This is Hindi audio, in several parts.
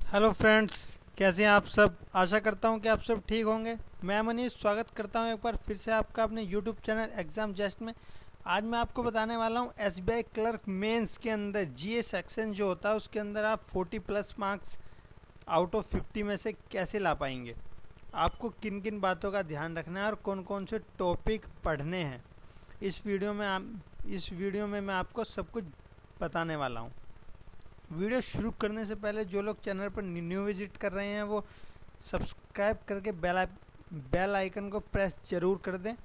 हेलो फ्रेंड्स, कैसे हैं आप सब। आशा करता हूं कि आप सब ठीक होंगे। मैं मनीष स्वागत करता हूं एक बार फिर से आपका अपने यूट्यूब चैनल एग्ज़ाम जस्ट में। आज मैं आपको बताने वाला हूं एसबीआई क्लर्क मेंस के अंदर जीए सेक्शन जो होता है उसके अंदर आप 40 प्लस मार्क्स आउट ऑफ 50 में से कैसे ला पाएंगे। आपको किन किन बातों का ध्यान रखना है और कौन कौन से टॉपिक पढ़ने हैं। इस वीडियो में मैं आपको सब कुछ बताने वाला हूँ। वीडियो शुरू करने से पहले जो लोग चैनल पर न्यू विजिट कर रहे हैं वो सब्सक्राइब करके बेल आइकन को प्रेस जरूर कर दें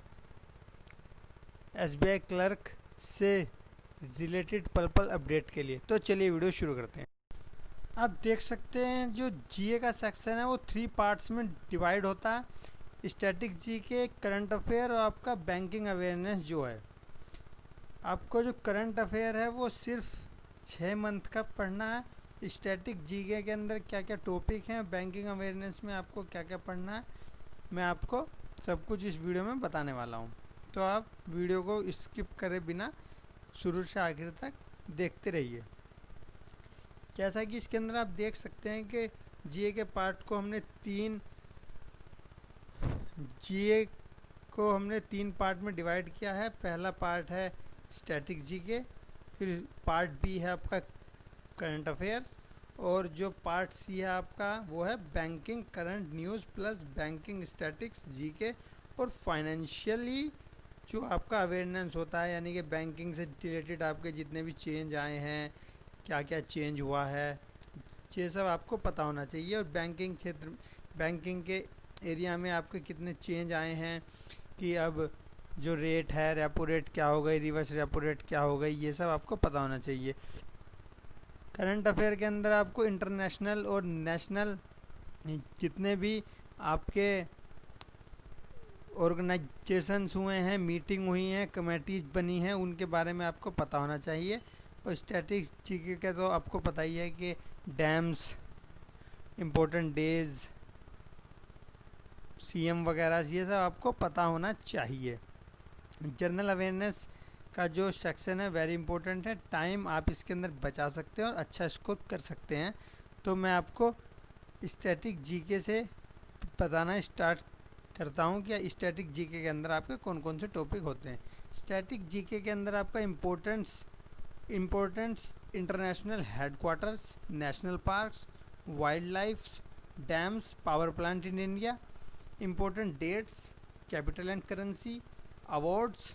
एसबीआई क्लर्क से रिलेटेड पल अपडेट के लिए। तो चलिए वीडियो शुरू करते हैं। आप देख सकते हैं जो जीए का सेक्शन है वो 3 पार्ट्स में डिवाइड होता है। स्टैटिक जीके, करंट अफेयर और आपका बैंकिंग अवेयरनेस जो है। आपको जो करंट अफेयर है वो सिर्फ 6 मंथ का पढ़ना है। स्टैटिक जीके के अंदर क्या क्या टॉपिक हैं, बैंकिंग अवेयरनेस में आपको क्या क्या पढ़ना है, मैं आपको सब कुछ इस वीडियो में बताने वाला हूँ। तो आप वीडियो को स्किप करे बिना शुरू से आखिर तक देखते रहिए। जैसा कि इसके अंदर आप देख सकते हैं कि जीए के पार्ट को हमने जीए को हमने 3 पार्ट में डिवाइड किया है। पहला पार्ट है स्टैटिक जीके, फिर पार्ट बी है आपका करंट अफेयर्स, और जो पार्ट सी है आपका वो है banking current news plus banking statics GK और फाइनेंशियली जो आपका अवेयरनेस होता है, यानी कि बैंकिंग से रिलेटेड आपके जितने भी चेंज आए हैं, क्या क्या चेंज हुआ है, ये सब आपको पता होना चाहिए। और बैंकिंग के एरिया में आपके कितने चेंज आए हैं, कि अब जो रेट है रेपो रेट क्या हो गई, रिवर्स रेपो रेट क्या हो गई, ये सब आपको पता होना चाहिए। करंट अफेयर के अंदर आपको इंटरनेशनल और नेशनल जितने भी आपके ऑर्गेनाइजेशंस हुए हैं, मीटिंग हुई हैं, कमेटीज बनी हैं, उनके बारे में आपको पता होना चाहिए। और स्टैटिक्स जीके का तो आपको पता ही है कि डैम्स, इम्पोर्टेंट डेज, सीएम वगैरह, ये सब आपको पता होना चाहिए। जनरल अवेयरनेस का जो सेक्शन है वेरी इंपॉर्टेंट है। टाइम आप इसके अंदर बचा सकते हैं और अच्छा स्कोर कर सकते हैं। तो मैं आपको स्टैटिक जीके से बताना स्टार्ट करता हूँ कि स्टैटिक जीके के अंदर आपके कौन कौन से टॉपिक होते हैं। स्टैटिक जीके के अंदर आपका importance international headquarters, national parks, wild life, dams, power plant in India, important dates, capital and currency, awards,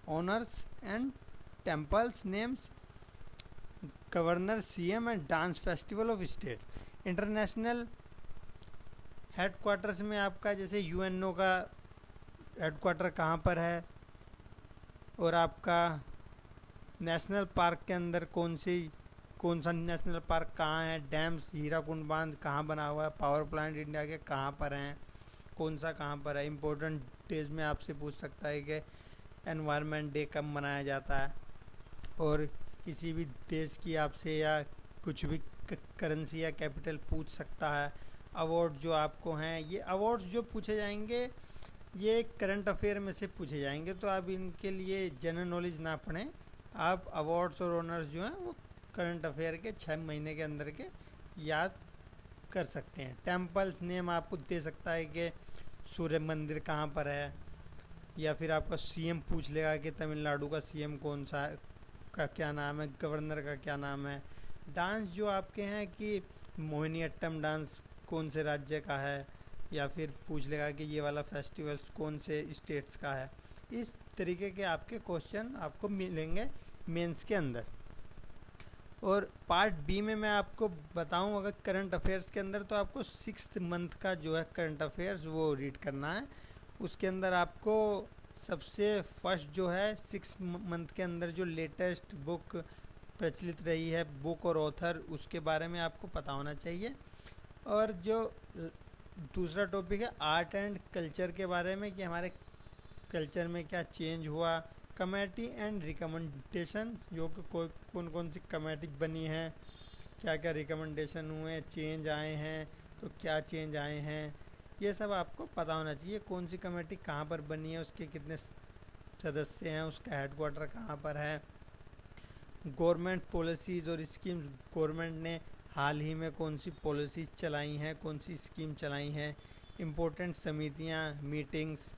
honours and temples names, governor, CM and dance festival of state. International headquarters में आपका जैसे यूएनओ का हेडक्वार्टर कहाँ पर है, और आपका नेशनल पार्क के अंदर कौन सा नेशनल पार्क कहाँ है, डैम्स, हीराकुंड बांध कहाँ बना हुआ है, पावर प्लांट इंडिया के कहाँ पर हैं, कौन सा कहाँ पर है। इम्पोर्टेंट डेज में आपसे पूछ सकता है कि एनवायरनमेंट डे कब मनाया जाता है, और किसी भी देश की आपसे या कुछ भी करेंसी या कैपिटल पूछ सकता है। अवार्ड जो आपको हैं, ये अवार्ड्स जो पूछे जाएंगे ये करंट अफेयर में से पूछे जाएंगे, तो आप इनके लिए जनरल नॉलेज ना पढ़ें। आप अवार्ड्स और ऑनर्स जो हैं वो करंट अफेयर के 6 महीने के अंदर के याद कर सकते हैं। टेम्पल्स नेम आपको दे सकता है कि सूर्य मंदिर कहाँ पर है, या फिर आपका सीएम पूछ लेगा कि तमिलनाडु का सीएम कौन सा है, का क्या नाम है, गवर्नर का क्या नाम है। डांस जो आपके हैं कि मोहिनीअट्टम डांस कौन से राज्य का है, या फिर पूछ लेगा कि ये वाला फेस्टिवल्स कौन से स्टेट्स का है। इस तरीके के आपके क्वेश्चन आपको मिलेंगे मेंस के अंदर। और पार्ट बी में मैं आपको बताऊं, अगर करंट अफेयर्स के अंदर तो आपको 6th मंथ का जो है करंट अफेयर्स वो रीड करना है। उसके अंदर आपको सबसे फर्स्ट जो है 6 मंथ के अंदर जो लेटेस्ट बुक प्रचलित रही है, बुक और ऑथर, उसके बारे में आपको पता होना चाहिए। और जो दूसरा टॉपिक है आर्ट एंड कल्चर के बारे में, कि हमारे कल्चर में क्या चेंज हुआ, कमेटी एंड रिकमेंडेशन, जो कि कौन कौन सी कमेटी बनी है, क्या क्या रिकमेंडेशन हुए, चेंज आए हैं तो क्या चेंज आए हैं, ये सब आपको पता होना चाहिए। कौन सी कमेटी कहाँ पर बनी है, उसके कितने सदस्य हैं, उसका हेडक्वार्टर कहाँ पर है, गवर्नमेंट पॉलिसीज़ और स्कीम्स गवर्नमेंट ने हाल ही में कौन सी पॉलिसीज चलाई हैं, कौन सी स्कीम चलाई हैं, इम्पोर्टेंट समितियाँ, मीटिंग्स,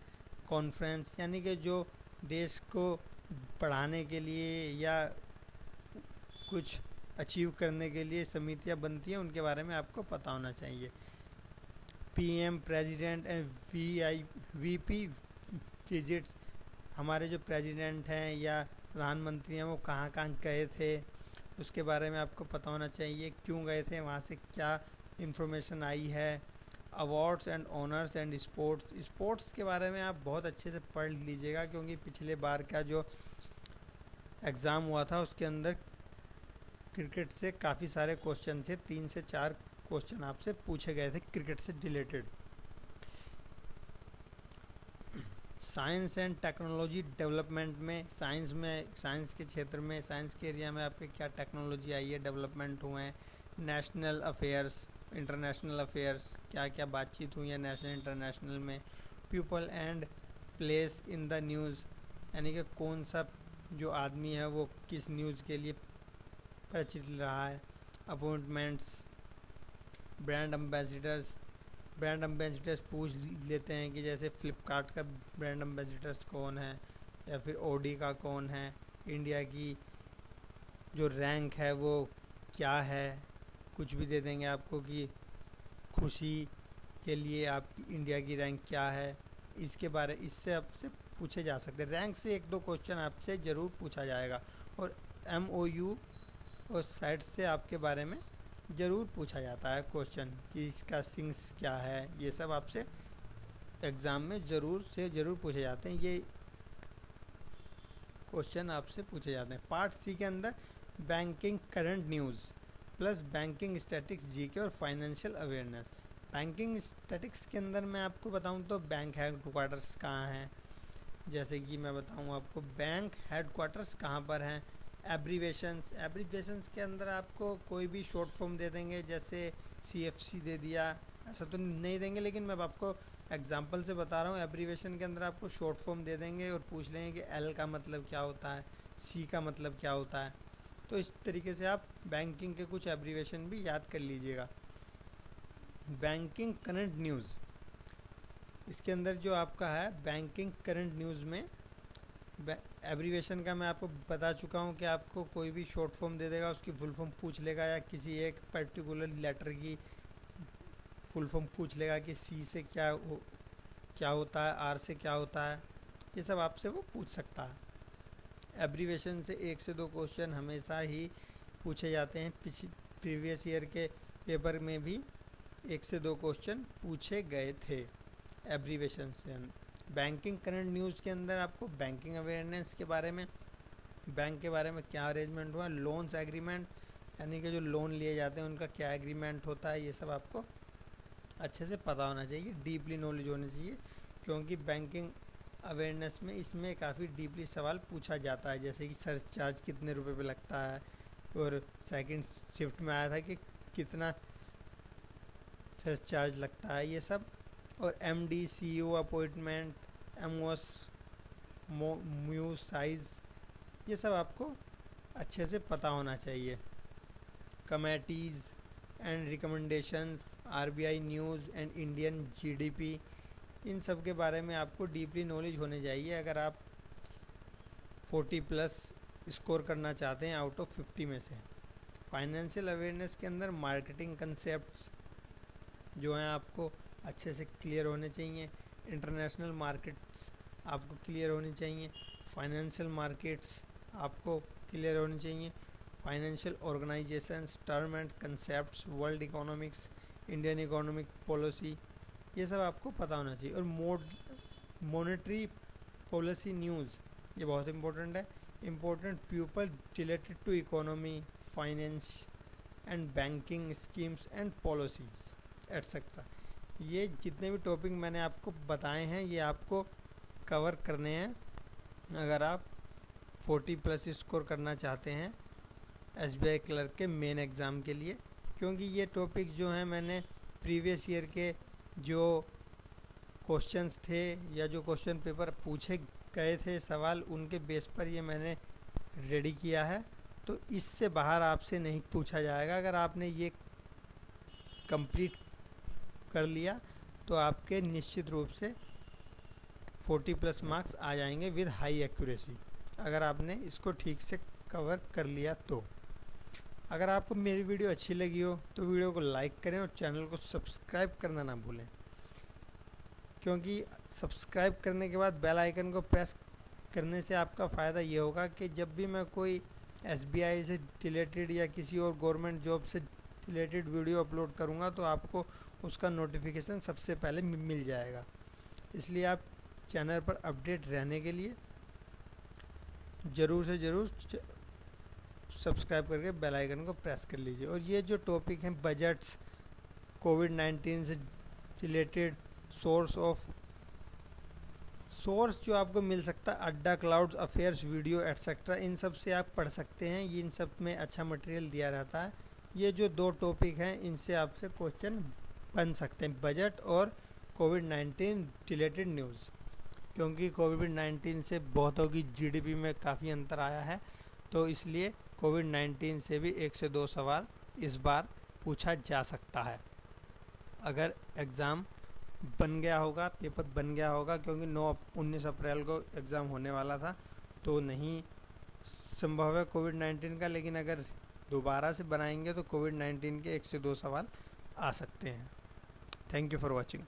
कॉन्फ्रेंस, यानी कि जो देश को बढ़ाने के लिए या कुछ अचीव करने के लिए समितियाँ बनती हैं, उनके बारे में आपको पता होना चाहिए। PM, president and VP visits, हमारे जो प्रेसिडेंट हैं या प्रधानमंत्री हैं वो कहाँ कहाँ गए थे, उसके बारे में आपको पता होना चाहिए, क्यों गए थे, वहाँ से क्या इन्फॉर्मेशन आई है। Awards and honours and sports के बारे में आप बहुत अच्छे से पढ़ लीजिएगा, क्योंकि पिछले बार का जो एग्ज़ाम हुआ था उसके अंदर क्रिकेट से काफ़ी सारे क्वेश्चन थे, 3 से 4 क्वेश्चन आपसे पूछे गए थे क्रिकेट से related. Science and technology development में, साइंस के क्षेत्र में, साइंस के एरिया में आपके क्या टेक्नोलॉजी आई है, डेवलपमेंट हुए हैं। नेशनल अफेयर्स, इंटरनेशनल अफेयर्स, क्या क्या बातचीत हुई है नेशनल इंटरनेशनल में। People and place in the news, यानी कि कौन सा जो आदमी है वो किस न्यूज़ के लिए परिचित रहा है। अपॉइंटमेंट्स, ब्रांड एम्बेसडर्स पूछ लेते हैं कि जैसे फ़्लिपकार्ट का ब्रांड एम्बेसडर्स कौन है, या फिर ओडी का कौन है, इंडिया की जो रैंक है वो क्या है, कुछ भी दे देंगे आपको कि खुशी के लिए आपकी इंडिया की रैंक क्या है, इससे आपसे पूछे जा सकते हैं। रैंक से 1-2 क्वेश्चन आपसे ज़रूर पूछा जाएगा, और MOU और साइट से आपके बारे में ज़रूर पूछा जाता है क्वेश्चन कि इसका सिंग्स क्या है, ये सब आपसे एग्ज़ाम में ज़रूर पूछे जाते हैं, ये क्वेश्चन आपसे पूछे जाते हैं। पार्ट सी के अंदर banking current news plus banking statics, GK और फाइनेंशियल अवेयरनेस। बैंकिंग स्टैटिक्स के अंदर मैं आपको बताऊं तो बैंक हेडक्वार्टर्स कहाँ हैं, जैसे कि मैं बताऊं आपको बैंक हेडक्वार्टर्स कहाँ पर हैं। एब्रीवेशंस के अंदर आपको कोई भी शॉर्ट फॉर्म दे देंगे, जैसे CFC दे दिया, ऐसा तो नहीं देंगे, लेकिन मैं आपको एग्जांपल से बता रहा हूँ। एब्रीवेशन के अंदर आपको शॉर्ट फॉर्म दे देंगे और पूछ लेंगे कि L का मतलब क्या होता है, C का मतलब क्या होता है। तो इस तरीके से आप बैंकिंग के कुछ एब्रीवेशन भी याद कर लीजिएगा। बैंकिंग करंट न्यूज़, इसके अंदर जो आपका है बैंकिंग करंट न्यूज़ में एब्रीवेशन का मैं आपको बता चुका हूँ कि आपको कोई भी शॉर्ट फॉर्म दे देगा, उसकी फुल फॉर्म पूछ लेगा, या किसी एक पर्टिकुलर लेटर की फुल फॉर्म पूछ लेगा कि C से क्या होता है, R से क्या होता है, ये सब आपसे वो पूछ सकता है। एब्रीवेशन से 1 से 2 क्वेश्चन हमेशा ही पूछे जाते हैं। प्रीवियस ईयर के पेपर में भी 1 से 2 क्वेश्चन पूछे गए थे एब्रीवेशन से। बैंकिंग करंट न्यूज़ के अंदर आपको बैंकिंग अवेयरनेस के बारे में, बैंक के बारे में क्या अरेंजमेंट हुआ, लोन्स एग्रीमेंट, यानी कि जो लोन लिए जाते हैं उनका क्या एग्रीमेंट होता है, ये सब आपको अच्छे से पता होना चाहिए, डीपली नॉलेज होनी चाहिए, क्योंकि बैंकिंग अवेयरनेस में इसमें काफ़ी डीपली सवाल पूछा जाता है, जैसे कि सर्च चार्ज कितने रुपए पे लगता है, और सेकंड शिफ्ट में आया था कि कितना सर्च चार्ज लगता है, ये सब। और MD CEO appointment, MOS mu size, ये सब आपको अच्छे से पता होना चाहिए। Committees and recommendations, RBI news and Indian GDP, इन सब के बारे में आपको डीपली नॉलेज होनी चाहिए अगर आप 40+ स्कोर करना चाहते हैं आउट ऑफ 50 में से। फाइनेंशियल अवेयरनेस के अंदर मार्केटिंग कंसेप्ट्स जो हैं आपको अच्छे से क्लियर होने चाहिए। इंटरनेशनल मार्केट्स आपको क्लियर होनी चाहिए। फाइनेंशियल मार्केट्स आपको क्लियर होनी चाहिए। Financial organisations, term and concepts, world economics, Indian economic policy, ये सब आपको पता होना चाहिए। और मॉनेटरी पॉलिसी न्यूज़, ये बहुत इंपॉर्टेंट है। Important people related to economy, finance and banking schemes and policies etcetera. ये जितने भी टॉपिक मैंने आपको बताए हैं ये आपको कवर करने हैं अगर आप 40+ स्कोर करना चाहते हैं SBI क्लर्क के मेन एग्ज़ाम के लिए, क्योंकि ये टॉपिक जो हैं मैंने प्रीवियस ईयर के जो क्वेश्चंस थे या जो क्वेश्चन पेपर पूछे गए थे सवाल, उनके बेस पर ये मैंने रेडी किया है। तो इससे बाहर आपसे नहीं पूछा जाएगा। अगर आपने ये कंप्लीट कर लिया तो आपके निश्चित रूप से 40+ मार्क्स आ जाएंगे विद हाई एक्यूरेसी, अगर आपने इसको ठीक से कवर कर लिया तो। अगर आपको मेरी वीडियो अच्छी लगी हो तो वीडियो को लाइक करें और चैनल को सब्सक्राइब करना ना भूलें, क्योंकि सब्सक्राइब करने के बाद बेल आइकन को प्रेस करने से आपका फ़ायदा ये होगा कि जब भी मैं कोई SBI से रिलेटेड या किसी और गवर्नमेंट जॉब से रिलेटेड वीडियो अपलोड करूँगा तो आपको उसका नोटिफिकेशन सबसे पहले मिल जाएगा। इसलिए आप चैनल पर अपडेट रहने के लिए ज़रूर से ज़रूर सब्सक्राइब करके बेल आइकन को प्रेस कर लीजिए। और ये जो टॉपिक हैं बजट्स, कोविड-19 से रिलेटेड सोर्स जो आपको मिल सकता है, अड्डा, क्लाउड्स, अफेयर्स, वीडियो एटसेट्रा, इन सब से आप पढ़ सकते हैं। इन सब में अच्छा मटेरियल दिया रहता है। ये जो 2 टॉपिक हैं इनसे आपसे क्वेश्चन बन सकते हैं, बजट और कोविड-19 रिलेटेड न्यूज़, क्योंकि कोविड-19 से बहुतों की GDP में काफ़ी अंतर आया है, तो इसलिए कोविड-19 से भी 1 से 2 सवाल इस बार पूछा जा सकता है। अगर एग्ज़ाम बन गया होगा, पेपर बन गया होगा, क्योंकि 19 अप्रैल को एग्ज़ाम होने वाला था, तो नहीं संभव है कोविड-19 का, लेकिन अगर दोबारा से बनाएंगे तो कोविड-19 के 1 से 2 सवाल आ सकते हैं। Thank you for watching.